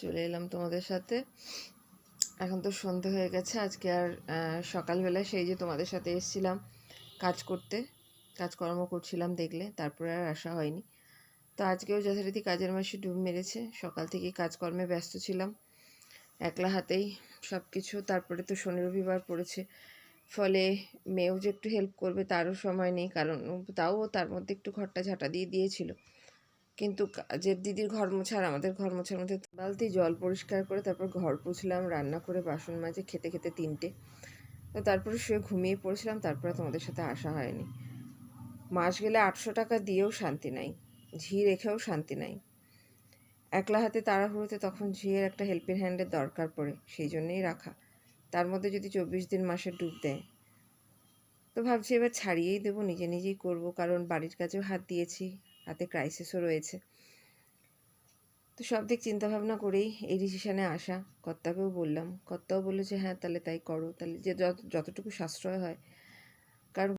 চলে এলাম তোমাদের সাথে। এখন তো সন্ধে হয়ে গেছে। আজকে আর সকালবেলা সেই যে তোমাদের সাথে এসেছিলাম কাজকর্ম করছিলাম দেখলে, তারপরে আর আসা হয়নি। তো আজকেও যথারীতি কাজের মাসে ডুব মেরেছে। সকাল থেকেই কাজকর্মে ব্যস্ত ছিলাম, একলা হাতেই সব কিছু। তারপরে তো শনি রবিবার পড়েছে, ফলে মেয়েও যে একটু হেল্প করবে তারও সময় নেই, কারণ তাও তার মধ্যে একটু ঘরটা ঝাঁটা দিয়ে দিয়েছিল। কিন্তু কাজের দিদির ঘর মোছা আর আমাদের ঘর মোছার মধ্যে বালতি জল পরিষ্কার করে তারপর ঘর পুছলাম, রান্না করে বাসন মাজে খেতে খেতে 3টে। তো তারপরে শুয়ে ঘুমিয়ে পড়েছিলাম। তারপরে তোমাদের সাথে আসা হয়নি। মাস গেলে 800 টাকা দিয়েও শান্তি নাই, ঝি রেখেও শান্তি নাই। একলা হাতে তাড়াহুড়োতে তখন ঝিয়ের একটা হেল্পিং হ্যান্ডের দরকার পড়ে, সেই জন্যেই রাখা। তার মধ্যে যদি 24 দিন মাসে ডুব দেয়, তো ভাবছি এবার ছাড়িয়েই দেবো, নিজে নিজেই করব, কারণ বাড়ির কাছেও হাত দিয়েছি, হাতে ক্রাইসিসও রয়েছে। তো সব দিক চিন্তাভাবনা করেই এই ডিসিশানে আসা। কর্তাকেও বললাম, কর্তাও বলেছে হ্যাঁ তাহলে তাই করো, তাহলে যে যতটুকু সাশ্রয় হয়। কারণ